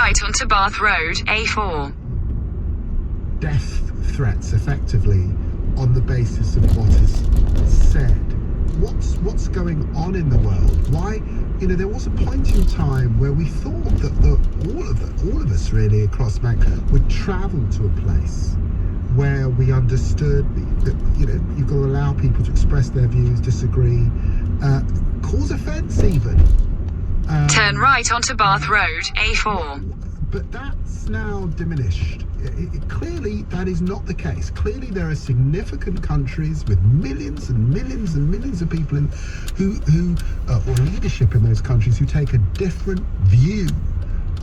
right onto Bath Road, A4. Death threats, effectively, on the basis of what is said. What's going on in the world? Why, there was a point in time where we thought that all of us really across mankind would travel to a place where we understood that you've got to allow people to express their views, disagree, cause offence even. Turn right onto Bath Road, A4. But that's now diminished. Clearly, that is not the case. Clearly, there are significant countries with millions and millions and millions of people or leadership in those countries who take a different view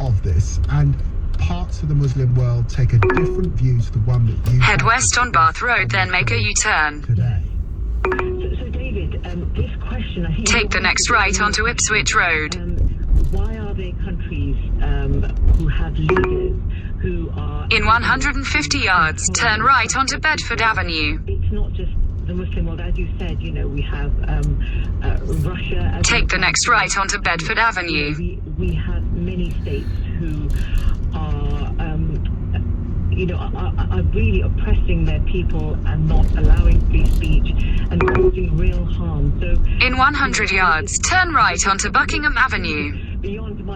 of this, and parts of the Muslim world take a different view to the one that you head west on Bath Road, then make a U-turn. Today. So David, this question, I think... Take the next right onto Ipswich Road. Why are there countries who have leaders who are... In 150 yards, turn right onto Bedford Avenue. It's not just the Muslim world, as you said, we have Russia... Take the next right onto Bedford Avenue. We have many states who are really oppressing their people and not allowing free speech and causing real harm. So in 100 yards, turn right onto Buckingham Avenue.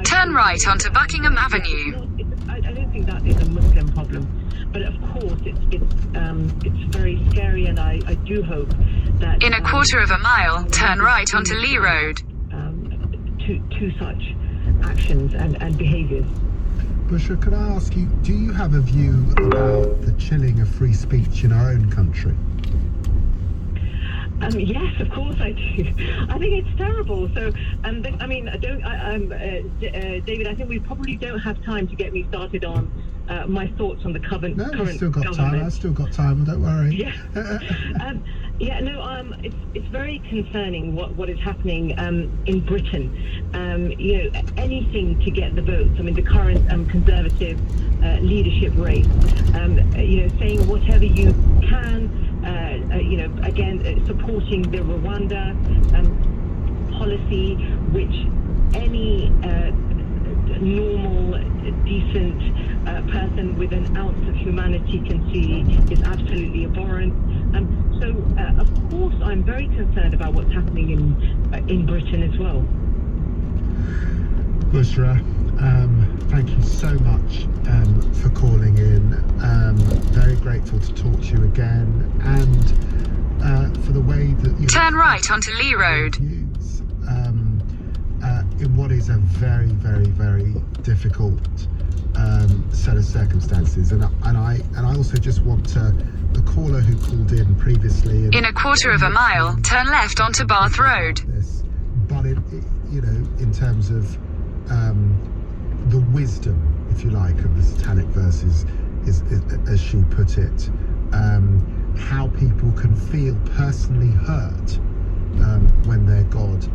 Turn right onto Buckingham Avenue. I don't think that is a Muslim problem, but of course it's very scary, and I do hope that in a quarter of a mile, turn right onto Lee Road. To such actions and behaviours. Bushra, could I ask you, do you have a view about the chilling of free speech in our own country? Yes, of course I do. I think it's terrible. So, David, I think we probably don't have time to get me started on my thoughts on the current No, government. I've still got time. I've still got time. Don't worry. Yeah. It's very concerning what is happening in Britain. Anything to get the votes. I mean, the current Conservative leadership race. Saying whatever you can. Again, supporting the Rwanda policy, which any normal, decent person with an ounce of humanity can see is absolutely abhorrent. So, of course, I'm very concerned about what's happening in Britain as well. Bushra, thank you so much for calling in. Very grateful to talk to you again, and for the way that you turn right onto Lee Road. Views, in what is a very, very, very difficult set of circumstances, and I also just want to. The caller who called in previously. In a quarter of a mile, turn left onto Bath Road. But in terms of the wisdom, if you like, of the satanic verses, is as she put it, how people can feel personally hurt when their God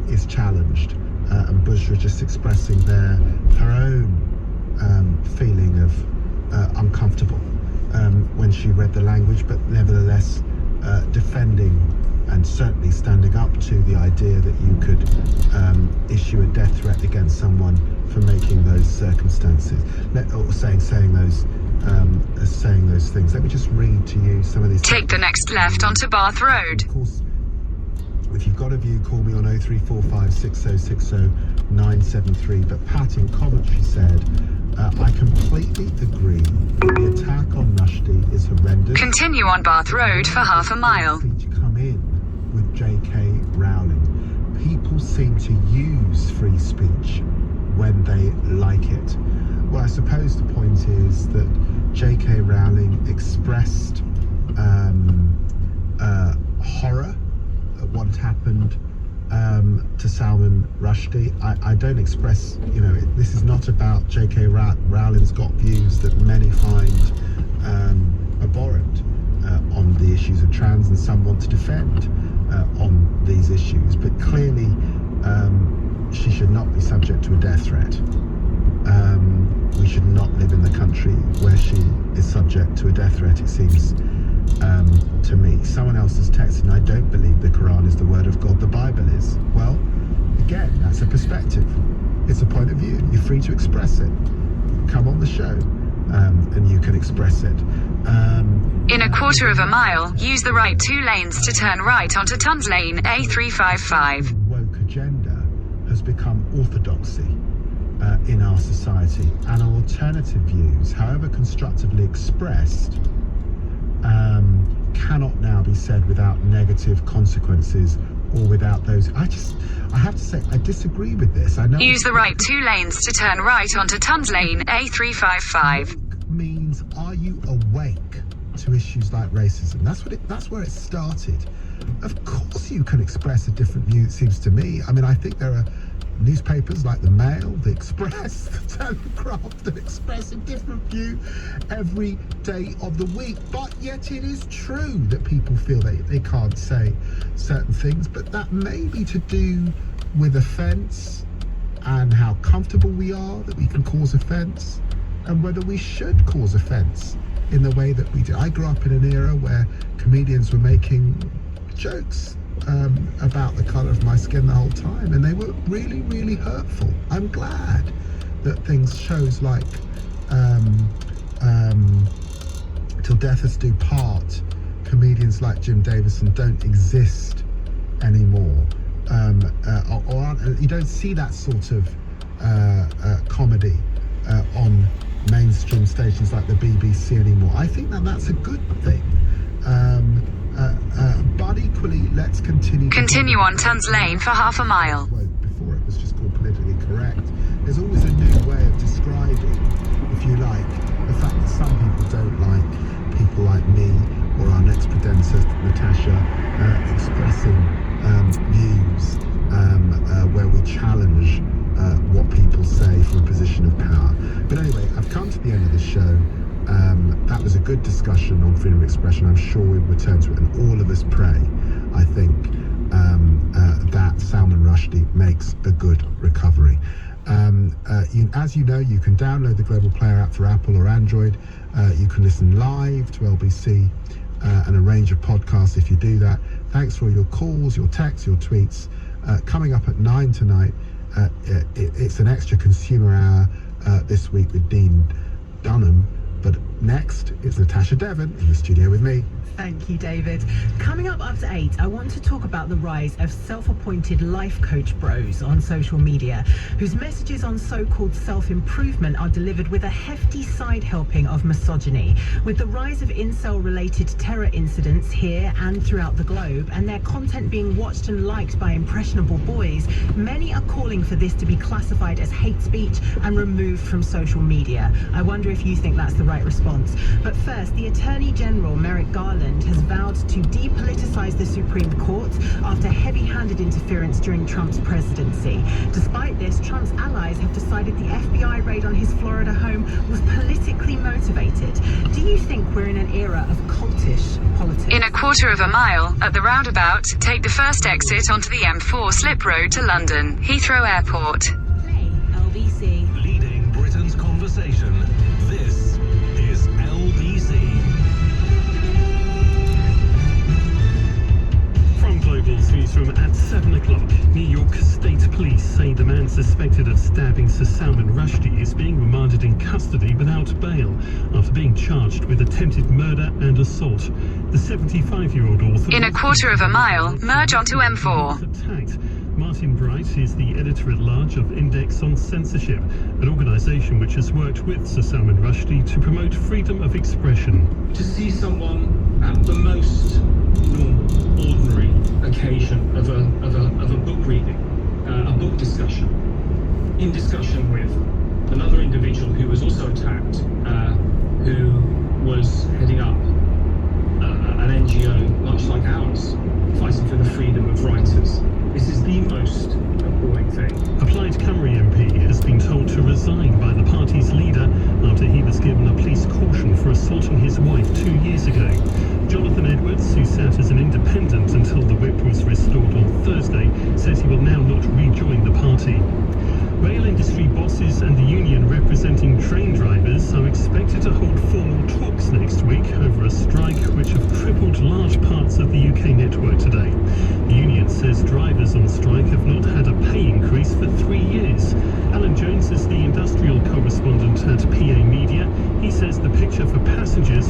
is challenged, and Bushra just expressing her own feeling of uncomfortable when she read the language, but nevertheless defending and certainly standing up to the idea that you could issue a death threat against someone for making those circumstances, or saying those things. Let me just read to you some of these. Take the next left onto Bath Road. Of course, if you've got a view, call me on 0345 6060 973. But Pat in Coventry said, I completely agree that the attack on Rushdie is horrendous. Continue on Bath Road for half a mile. To come in with J.K. Rowling. People seem to use free speech when they like it. Well, I suppose the point is that J.K. Rowling expressed horror at what happened to Salman Rushdie. I don't express, this is not about J.K. Rowling's got views that many find abhorrent on the issues of trans, and some want to defend on these issues. But clearly, she should not be subject to a death threat. We should not live in the country where she is subject to a death threat, it seems to me. Someone else has texted, I don't believe the Quran is the word of God, the Bible is. Well, again, that's a perspective. It's a point of view. You're free to express it. Come on the show, and you can express it. In a quarter of a mile, use the right 2 lanes to turn right onto Tons Lane A355. Woke agenda has become orthodoxy in our society, and our alternative views, however constructively expressed, cannot now be said without negative consequences or without those. I have to say, I disagree with this. I know. Use the right 2 lanes to turn right onto Tons Lane A355. Means, are you awake to issues like racism? That's where it started. Of course you can express a different view, it seems to me. I mean, I think there are newspapers like the Mail, the Express, the Telegraph that express a different view every day of the week. But yet it is true that people feel they can't say certain things, but that may be to do with offence and how comfortable we are that we can cause offence, and whether we should cause offence in the way that we do. I grew up in an era where comedians were making jokes about the colour of my skin the whole time, and they were really, really hurtful. I'm glad that shows like Till Death Us Do Part, comedians like Jim Davison don't exist anymore, you don't see that sort of comedy on mainstream stations like the BBC anymore. I think that's a good thing. But equally, let's continue on Tons Lane for half a mile. Before it was just called politically correct. There's always a new way of describing, if you like, the fact that some people don't like people like me or our next presenter, Natasha, expressing views where we challenge what people say from a position of power. But anyway, I've come to the end of the show. That was a good discussion on freedom of expression. I'm sure we'll return to it, and all of us pray, I think, that Salman Rushdie makes a good recovery. As you know, you can download the Global Player app for Apple or Android. You can listen live to LBC and a range of podcasts if you do that. Thanks for all your calls, your texts, your tweets. Coming up at 9 tonight, it's an extra consumer hour this week with Dean Dunham. But next, it's Natasha Devon in the studio with me. Thank you, David. Coming up after 8, I want to talk about the rise of self-appointed life coach bros on social media, whose messages on so-called self-improvement are delivered with a hefty side helping of misogyny. With the rise of incel-related terror incidents here and throughout the globe, and their content being watched and liked by impressionable boys, many are calling for this to be classified as hate speech and removed from social media. I wonder if you think that's the right response. But first, the Attorney General, Merrick Garland, has vowed to depoliticize the Supreme Court after heavy-handed interference during Trump's presidency. Despite this, Trump's allies have decided the FBI raid on his Florida home was politically motivated. Do you think we're in an era of cultish politics? In a quarter of a mile, at the roundabout, take the first exit onto the M4 slip road to London, Heathrow Airport. Play LBC. Leading Britain's conversation. This is LBC. From Global's newsroom at 7 o'clock, New York State Police say the man suspected of stabbing Sir Salman Rushdie is being remanded in custody without bail after being charged with attempted murder and assault. The 75-year-old author... In a quarter of a mile, merge onto M4. ...attacked. Martin Bright is the editor-at-large of Index on Censorship, an organisation which has worked with Sir Salman Rushdie to promote freedom of expression. To see someone at the most normal, ordinary occasion of a book reading, a book discussion, in discussion with another individual who was also attacked, who was heading up an NGO much like ours, fighting for the freedom of writers. This is the most appalling thing. A Plaid Cymru MP has been told to resign by the party's leader after he was given a police caution for assaulting his wife 2 years ago. Jonathan Edwards, who sat as an independent until the whip was restored on Thursday, says he will now not rejoin the party. Rail industry bosses and the union representing train drivers are expected to hold formal talks next week over a strike which have crippled large parts of the UK network today. The union says drivers on strike have not had a pay increase for 3 years.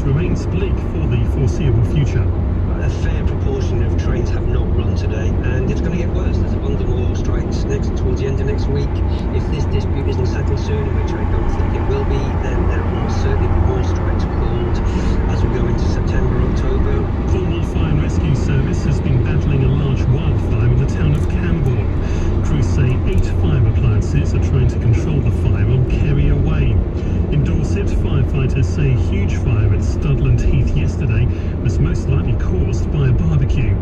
remains bleak for the foreseeable future. A fair proportion of trains have not run today, and it's going to get worse. There's a bundle more strikes towards the end of next week. If this dispute isn't settled soon, which I don't think it will be, then there will certainly be more strikes called as we go into September, October. Cornwall Fire and Rescue Service has been battling a large wildfire in the town of Camborne. Crews say 8 fire appliances are trying to control the fire on Kerry Way. In Dorset, firefighters say a huge fire at Studland Heath yesterday was most likely caused by a barbecue.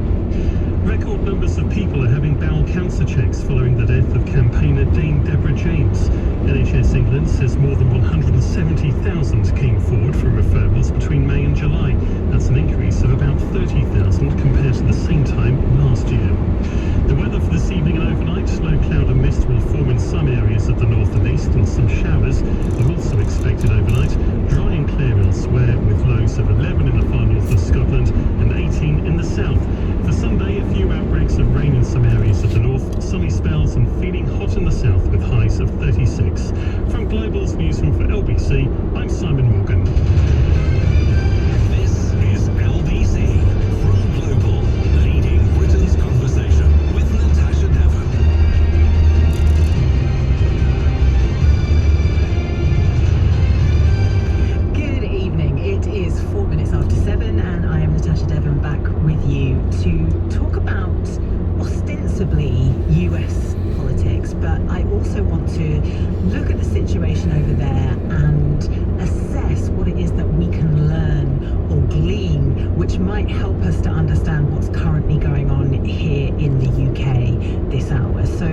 Record numbers of people are having bowel cancer checks following the death of campaigner Dame Deborah James. NHS England says more than 170,000 came forward for referrals between May and July. That's an increase of about 30,000 compared to the same time last year. The weather for this evening and overnight: low cloud and mist will form in some areas of the north and east, and some showers are also expected overnight. Dry and clear elsewhere, with lows of 11 in the far north of Scotland and 18 in the south. For Sunday, a few outbreaks of rain in some areas of the north, sunny spells and feeling hot in the south with highs of 36. From Global's newsroom for LBC, I'm Simon Morgan. This is LBC from Global, leading Britain's conversation with Natasha Devon. Good evening. It is 4 minutes after 7, and I am Natasha Devon, back with you to talk about ostensibly US politics, but I also want to look at the situation over there and assess what it is that we can learn or glean, which might help us to understand what's currently going on here in the UK this hour. So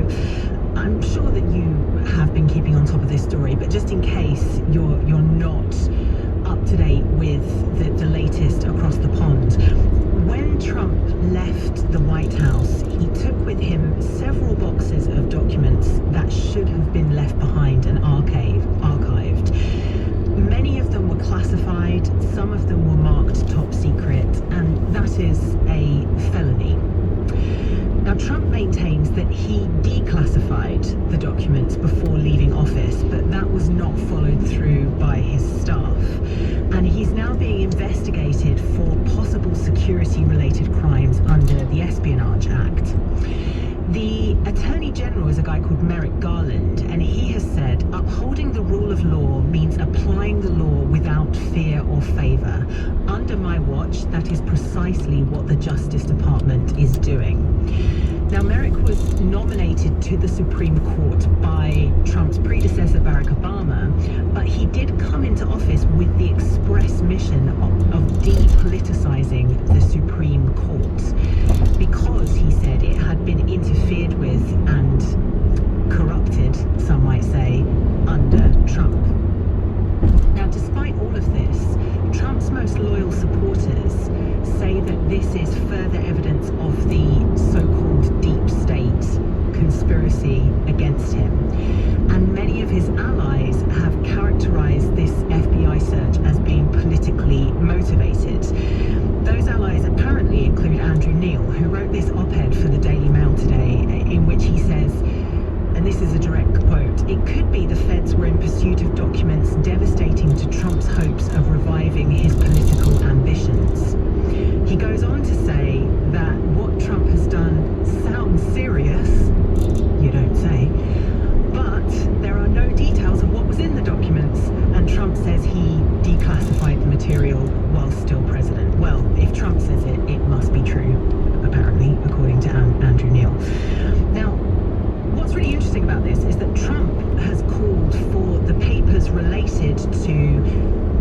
I'm sure that you have been keeping on top of this story, but just in case you're not up to date with the latest across the pond, when Trump left the White House, he took with him several boxes of documents that should have been left behind and archived. Many of them were classified, some of them were marked top secret, and that is a felony. Now, Trump maintains that he declassified the documents before leaving office, but that was not followed through by his staff. And he's now being investigated for possible security-related crimes under the Espionage Act. The Attorney General is a guy called Merrick Garland, and he has said upholding the rule of law means applying the law without fear or favor. Under my watch, that is precisely what the Justice Department is doing. Now, Merrick was nominated to the Supreme Court by Trump's predecessor, Barack Obama, but he did come into office with the express mission of depoliticizing the Supreme Court, because he said it had been interfered with and corrupted, some might say, under Trump. Now, despite all of this, Trump's most loyal supporters say that this is further evidence of the so-called deep state conspiracy against him. And many of his allies have characterized this FBI search as being politically motivated. Those allies apparently include Andrew Neil, who wrote this op-ed for the Daily Mail today, in which he says, and this is a direct quote, "It could be the feds were in pursuit of documents devastating to Trump's hopes of reviving his political ambitions." He goes on to say that what Trump has done sounds serious, you don't say, but there are no details of what was in the documents, and Trump says he declassified the material while still president. Well, if Trump says it, it must be true, apparently, according to Andrew Neil. Now, what's really interesting about this is that Trump has called for the papers related to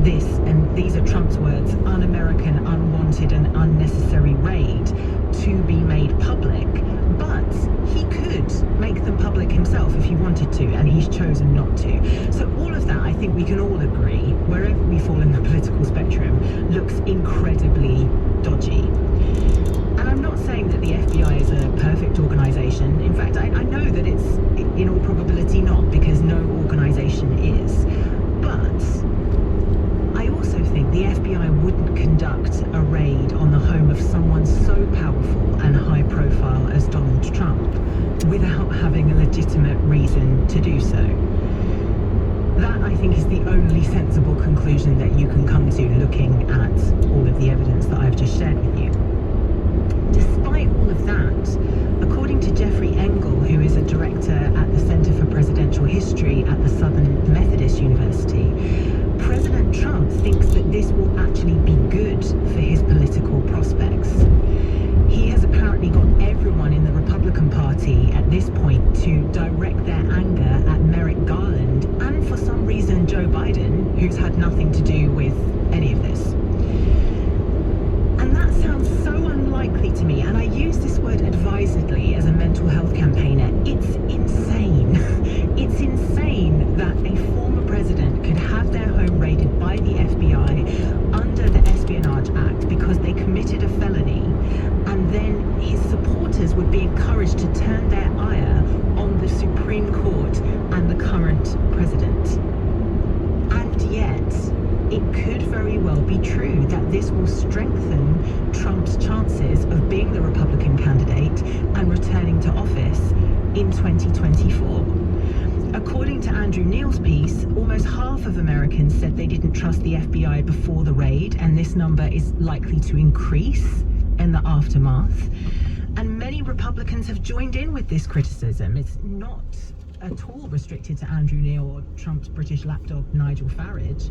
this, and these are Trump's words, un-American, unwanted and unnecessary raid to be made public, but he could make them public himself if he wanted to, and he's chosen not to. So all of that, I think we can all agree, wherever we fall in the political spectrum, looks incredibly dodgy. And I'm not saying that the FBI is a perfect organization. In fact, I know that it's in all probability not, because no organization is. But I also think the FBI wouldn't conduct a raid on the home of someone so powerful and high profile as Donald Trump without having a legitimate reason to do so. That, I I think, is the only sensible conclusion that you can come to looking at all of the evidence that I've just shared with you. Despite all of that, according to Jeffrey Engel, who is a director at the Center for Presidential History at the Southern Methodist University, President Trump thinks that this will actually be good for his political prospects. He has apparently got everyone in the Republican Party at this point to direct their anger at Merrick Garland and, for some reason, Joe Biden, who's had nothing to do with any of this. And that sounds so unlikely to me, and I use this word advisedly as a mental health campaigner. It's insane. It's insane that a former president could have their home raided by the FBI under the Espionage Act because they committed a felony, and then his supporters would be encouraged to turn their ire on the Supreme Court and the current president. And yet, it could very well be true that this will strengthen Trump's chances of being the Republican candidate and returning to office in 2024. According to Andrew Neil's piece, almost half of Americans said they didn't trust the FBI before the raid, and this number is likely to increase in the aftermath. And many Republicans have joined in with this criticism. It's not at all restricted to Andrew Neil or Trump's British lapdog Nigel Farage.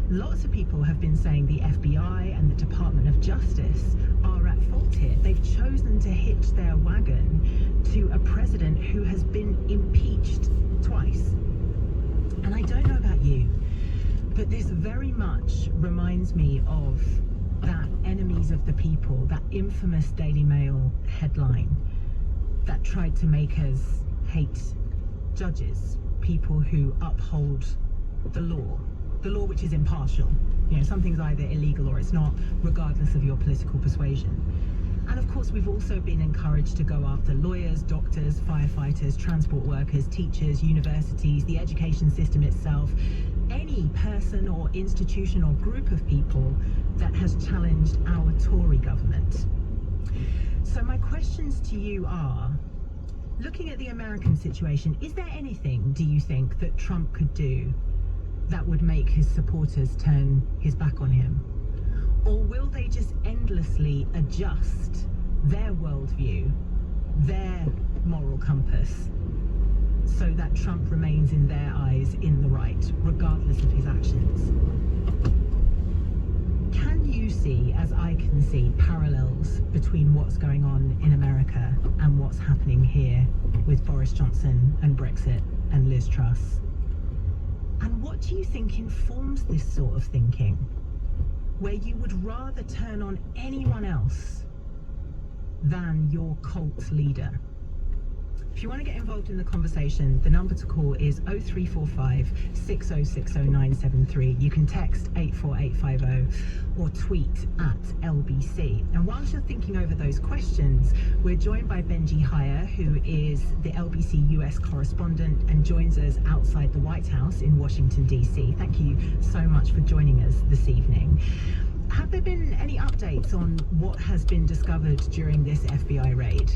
Lots of people have been saying the FBI and the Department of Justice are at fault here. They've chosen to hitch their wagon to a president who has been impeached twice. And I don't know about you, but this very much reminds me of that Enemies of the People, that infamous Daily Mail headline that tried to make us hate judges, people who uphold the law which is impartial. You know, something's either illegal or it's not, regardless of your political persuasion. And of course, we've also been encouraged to go after lawyers, doctors, firefighters, transport workers, teachers, universities, the education system itself, any person or institution or group of people that has challenged our Tory government. So my questions to you are, looking at the American situation, is there anything, do you think, that Trump could do that would make his supporters turn his back on him? Or will they just endlessly adjust their worldview, their moral compass, so that Trump remains in their eyes in the right, regardless of his actions? Can you see, as I can see, parallels between what's going on in America and what's happening here with Boris Johnson and Brexit and Liz Truss? And what do you think informs this sort of thinking, where you would rather turn on anyone else than your cult leader? If you want to get involved in the conversation, the number to call is 0345 6060973. You can text 84850 or tweet at LBC. And whilst you're thinking over those questions, we're joined by Benji Hire, who is the Lbc Us Correspondent and joins us outside the White House in Washington, D.C. Thank you so much for joining us this evening. Have there been any updates on what has been discovered during this FBI raid?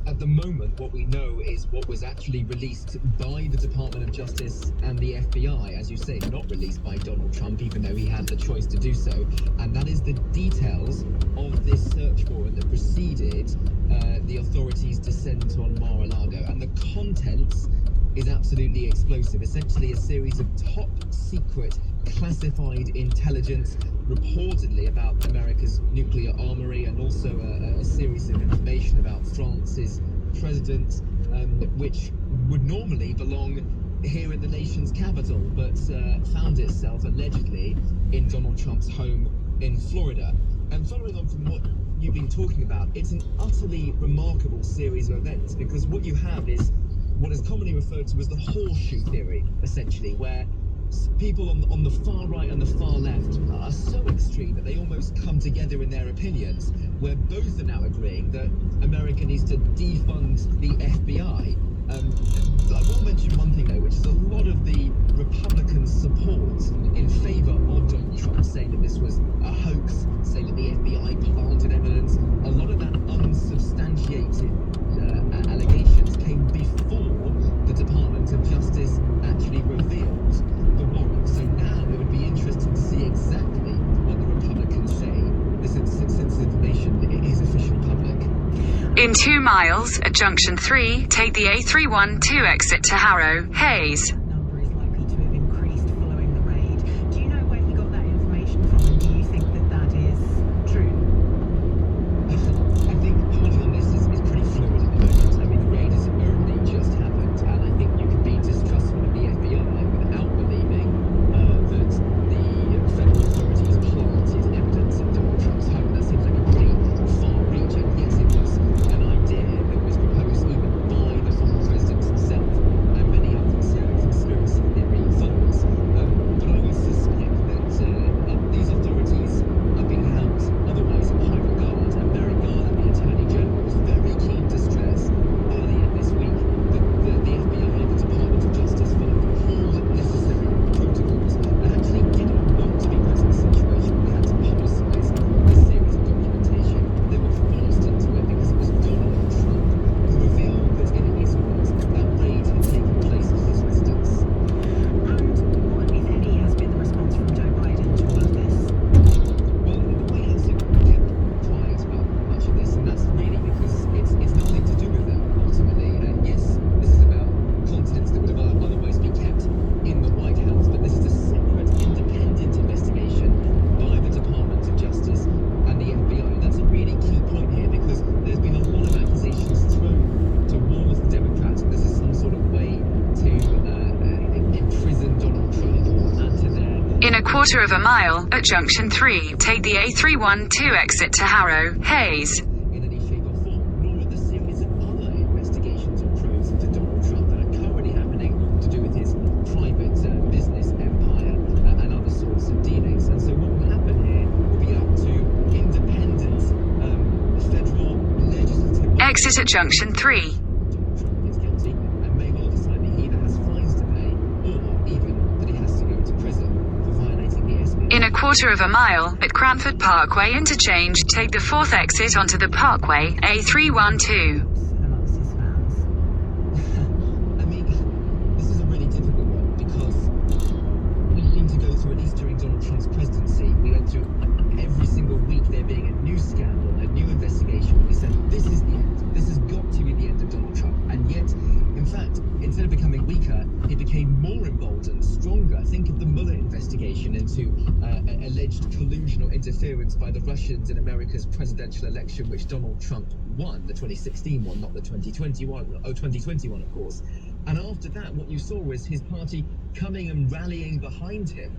At the moment, what we know is what was actually released by the Department of Justice and the FBI, as you say, not released by Donald Trump, even though he had the choice to do so. And that is the details of this search warrant that preceded the authorities' descent on Mar-a-Lago. And the contents is absolutely explosive. Essentially a series of top secret classified intelligence reportedly about America's nuclear armory, and also a series of information about France's president, which would normally belong here in the nation's capital, but found itself allegedly in Donald Trump's home in Florida. And following on from what you've been talking about, it's an utterly remarkable series of events, because what you have is what is commonly referred to as the Horseshoe Theory, essentially, where people on the far right and the far left are so extreme that they almost come together in their opinions, where both are now agreeing that America needs to defund the FBI. I will mention one thing though, which is a lot of the Republican support in favor of Donald Trump, saying that this was a hoax, saying that the FBI planted evidence. A lot of that unsubstantiated allegations came before the Department of Justice actually revealed. In 2 miles, at junction 3, take the A312 exit to Harrow, Hayes. That number is likely to have increased following the raid. Do you know where he got that information from, and do you think that that is true? I think polling on this is pretty fluid at the moment. I mean, the raid has only just happened, and I think you can be distrustful of the FBI without believing that the federal authorities planted evidence at Donald Trump's home. That seems like a pretty far reach, and yes, it was an idea that was proposed even by the former president himself and many other conspiracy theory followers. But I would suspect that these authorities are being held otherwise in high regard, and Merrick Garland, the Attorney General, was very keen to stress earlier this week that the FBI, the Department of Justice, followed all necessary protocols and actually didn't want to be put in a situation where they had to publicize a series of documentation. They were forced into it because it was Donald Trump who revealed that, in his words, that raid had taken place at his residence. And what, if any, has been the response from Joe Biden to all of this? Well, the White House have kept quiet about much of this, and that's really because it's nothing to do with them, ultimately. And yes, this is about contents that would have otherwise been kept in the White House, but this is a separate, independent investigation by the Department of Justice and the FBI. That's a really key point here, because there's been a lot of accusations thrown towards the Democrats that this is some sort of way to imprison Donald Trump or add to their In a 1/4 mile, at junction 3, take the A312 exit to Harrow, Hayes. in any shape or form, nor are the series of other investigations or probes into Donald Trump that are currently happening to do with his private business empire and other sorts of dealings. And so what will happen here will be up to independent federal legislative Exit at junction 3. Donald Trump is guilty and may well decide that he either has fines to pay or even that he has to go to prison for violating the SB. In a 1/4 mile, at Cranford Parkway Interchange, take the 4th exit onto the Parkway, A312. Amongst his fans. I mean, this is a really difficult one because we seem to go through, at least during Donald Trump's presidency, we went through every single week there being a new scandal, a new investigation. We said, this is the end. This has got to be the end of Donald Trump. And yet, in fact, instead of becoming weaker, he became more emboldened, stronger. Think of the Mueller investigation into alleged collusion or interference by the Russians in America's presidential election, which Donald Trump won, the 2016 one, not the 2021, of course. And after that, what you saw was his party coming and rallying behind him.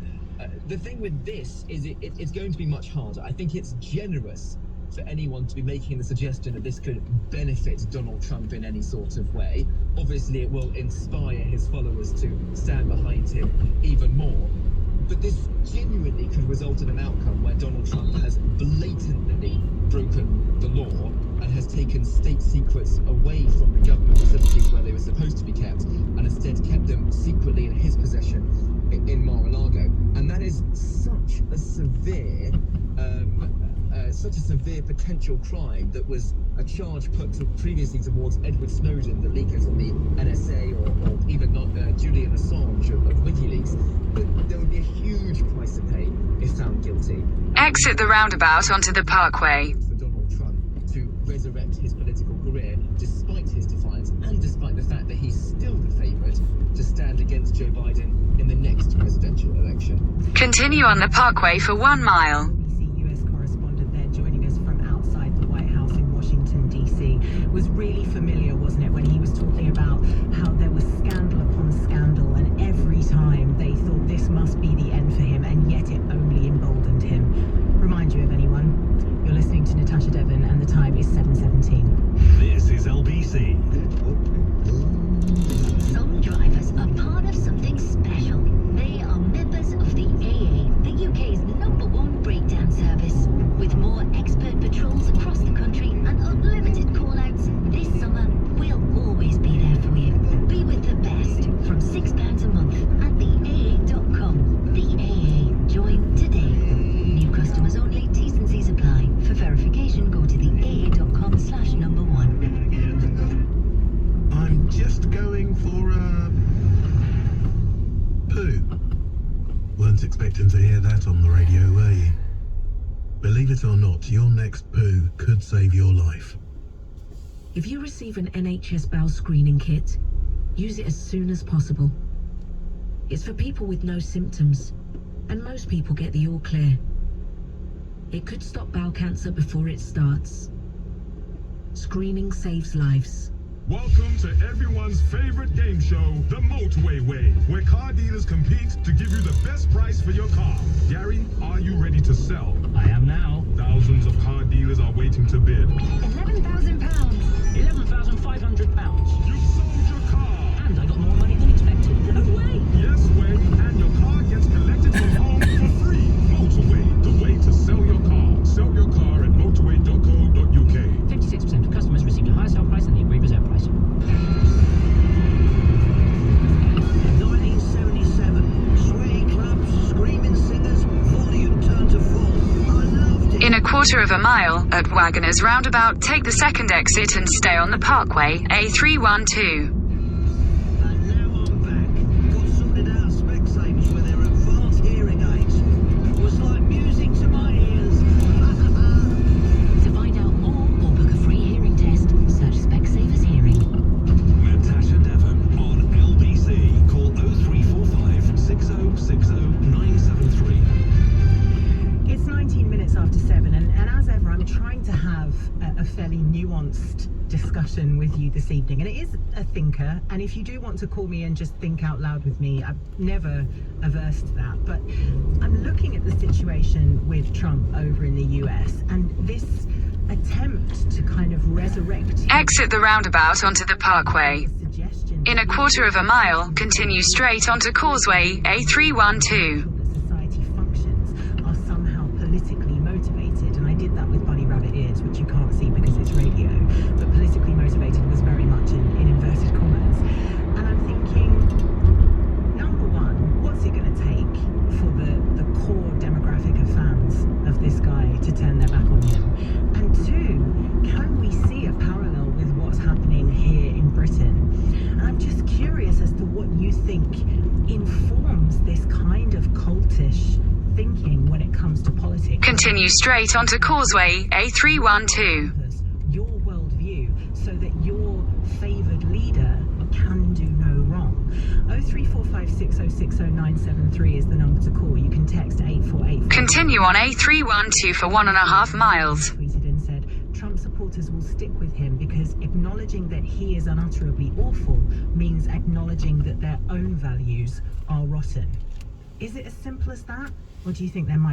The thing with this is it's going to be much harder. I think it's generous for anyone to be making the suggestion that this could benefit Donald Trump in any sort of way. Obviously, it will inspire his followers to stand behind him even more. But this genuinely could result in an outcome where Donald Trump has blatantly broken the law and has taken state secrets away from the government facilities where they were supposed to be kept, and instead kept them secretly in his possession in Mar-a-Lago. And that is such a severe potential crime that was a charge put previously towards Edward Snowden, the leakers on the NSA, or even not Julian Assange of WikiLeaks. But there would be a huge price to pay if found guilty. Exit the roundabout onto the Parkway. For Donald Trump to resurrect his political career, despite his defiance and despite the fact that he's still the favourite to stand against Joe Biden in the next presidential election. Continue on the Parkway for 1 mile. Lbc Us Correspondent there joining us from outside the White House in Washington, D.C. was really familiar, wasn't it, when he was talking about how there was scandal upon scandal, and every time they thought this must be the end for him, and yet it only emboldened him. Remind you of anyone? You're listening to Natasha Devon, and the time is 7:17. This is LBC. Some drivers are part of something special. They are members of the AA, the UK's #1 breakdown service. With more expert patrols across the country and unlimited call-outs, this summer we'll always be there for you. Be with the best from £6 a month at theaa.com. The AA. Join today. New customers only. T's and C's apply. For verification, go to theaa.com/1. I'm just going for a poo. Weren't expecting to hear that on the radio, were you? Believe it or not, your next poo could save your life. If you receive an NHS bowel screening kit, use it as soon as possible. It's for people with no symptoms, and most people get the all clear. It could stop bowel cancer before it starts. Screening saves lives. Welcome to everyone's favorite game show, The Motorway Way, where car dealers compete to give you the best price for your car. Gary, are you ready to sell? I am now. Thousands of car dealers are waiting to bid. £11,000. £11,500. You've sold your car. And I got more money than expected. No way. Yes way, and your car gets collected from home for free. Motorway, the way to sell your car. Sell your car at motorway.co.uk. 56% of customers received a higher sale price than the agreed reserve price. 1977. Sway clubs, screaming singers, volume turned to full. I loved it. In a quarter of a mile, at Wagoners Roundabout, take the second exit and stay on the Parkway, A312. And now I'm back. Got sorted out Specsavers with their advanced hearing aids. It was like music to my ears. To find out more or book a free hearing test, search Specsavers Hearing. Natasha Devon on LBC. Call 0345 6060 973. It's 19 minutes after 7, and as ever, I'm trying to have a fairly nuanced discussion with you this evening. And it is a thinker, and if you do want to call me and just think out loud with me, I'm never averse to that. But I'm looking at the situation with Trump over in the US, and this attempt to kind of resurrect him. Exit the roundabout onto the Parkway. In a quarter of a mile, continue straight onto Causeway, A312. That society functions are somehow politically motivated, and I did that with bunny rabbit ears, which you can't see because it's radio, but politically motivated was very much in inverted commas. And I'm thinking, number one, what's it going to take for the core demographic of fans of this guy to turn their back on him? And two, can we see a parallel with what's happening here in Britain? And I'm just curious as to what you think informs this kind of cultish thinking when it comes to politics. Continue straight onto Causeway, A312. Your worldview, so that your favoured leader can do no wrong. 03456060973 is the number to call. You can text 848. Continue on A312 for 1.5 miles. Tweeted and said, Trump supporters will stick with him because acknowledging that he is unutterably awful means acknowledging that their own values are rotten. Is it as simple as that? Or do you think there might